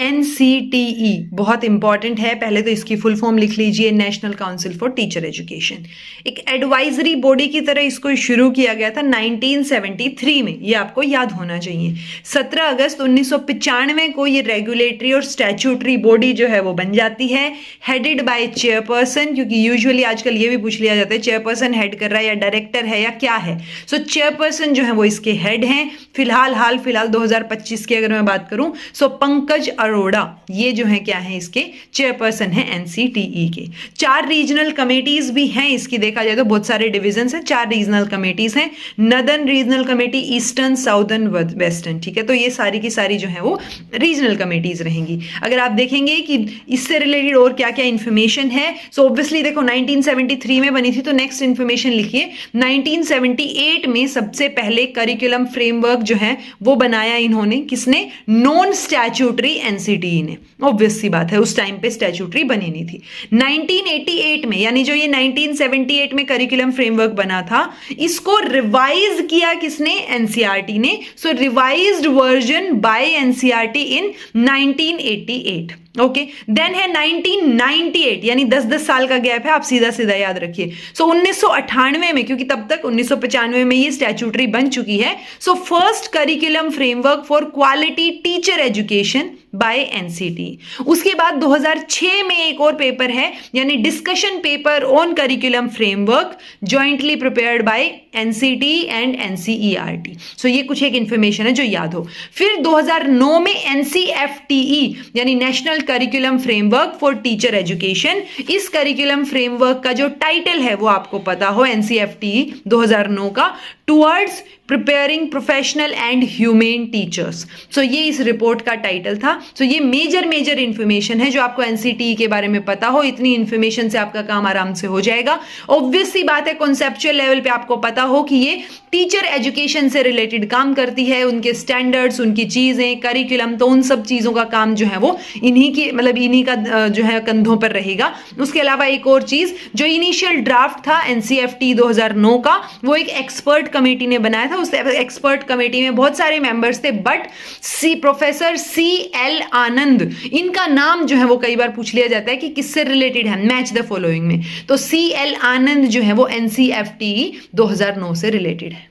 NCTE बहुत important है, पहले तो इसकी फुल फॉर्म लिख लीजिए, national council for teacher education. एक एडवाइजरी बॉडी की तरह इसको शुरू किया गया था 1973 में, ये आपको याद होना चाहिए। 17 अगस्त 1995 को ये रेगुलेटरी और स्टैट्यूटरी बॉडी जो है वो बन जाती है, हेडेड बाय चेयरपर्सन, क्योंकि यूजुअली आजकल ये भी पूछ लिया जाता है चेयरपर्सन हेड कर रहा है या डायरेक्टर है या क्या है। सो चेयरपर्सन जो है वो इसके हेड हैं। फिलहाल 2025 की अगर मैं बात करूं, सो पंकज अरोड़ा ये जो है क्या है, इसके चेयरपर्सन है NCTE के। 4 रीजनल कमेटीज भी हैं इसकी, देखा जाए तो बहुत सारे डिविजन हैं, 4 रीजनल कमेटीज हैं, northern regional committee, eastern, southern, western, ठीक है। तो ये सारी की सारी जो है वो रीजनल कमेटीज रहेंगी। अगर आप देखेंगे कि इससे रिलेटेड और क्या क्या इंफॉर्मेशन है, सो ऑब्वियसली देखो 1973 में बनी थी, तो नेक्स्ट इंफॉर्मेशन लिखिए। 1978 में सबसे पहले करिकुलम फ्रेमवर्क जो है वो बनाया इन्होंने, किसने? नॉन स्टैट्यूटरी NCTE ने। ऑब्वियस सी बात है, उस टाइम पे स्टैट्यूटरी बनी नहीं थी। 1988 में, यानी जो ये 1978 में करिकुलम फ्रेमवर्क बना था, इसको रिवाइज किया किसने? NCERT ने। सो रिवाइज्ड वर्जन बाय NCERT इन 1988। ओके, देन है 1998, यानी 10 साल का गैप है, आप सीधा सीधा याद रखिए। सो 1998 में, क्योंकि तब तक 1995 में ये स्टैट्यूटरी बन चुकी है, so first curriculum framework for quality teacher education by NCTE। उसके बाद 2006 में एक और पेपर है, यानी discussion paper on curriculum framework jointly prepared by NCTE and NCERT। सो ये कुछ एक इंफॉर्मेशन है जो याद हो। फिर 2009 में NCFTE, यानी national curriculum framework for teacher education. इस करिकुलम फ्रेमवर्क का जो टाइटल है वो आपको पता हो, NCFTE 2009 का, towards preparing professional and humane teachers. So ये इस रिपोर्ट का टाइटल था। सो ये मेजर इंफॉर्मेशन है जो आपको NCTE के बारे में पता हो। इतनी इंफॉर्मेशन से आपका काम आराम से हो जाएगा। ऑब्वियस सी बात है, कॉन्सेप्चुअल लेवल पे आपको पता हो कि ये टीचर एजुकेशन से रिलेटेड काम करती है, उनके स्टैंडर्ड्स, उनकी चीजें, करिकुलम, तो उन सब चीजों का काम जो है वो इन्हीं की, मतलब इन्हीं का जो है कंधों पर रहेगा। उसके अलावा एक और चीज, जो इनिशियल ड्राफ्ट था NCFTE 2009 का, वो एक एक्सपर्ट कमेटी ने बनाया था। उस एक्सपर्ट कमेटी में बहुत सारे मेंबर्स थे, बट प्रोफेसर CL आनंद, इनका नाम जो है वो कई बार पूछ लिया जाता है कि किससे रिलेटेड है, मैच द फॉलोइंग में। तो CL आनंद जो है वो NCFTE 2009 से रिलेटेड है।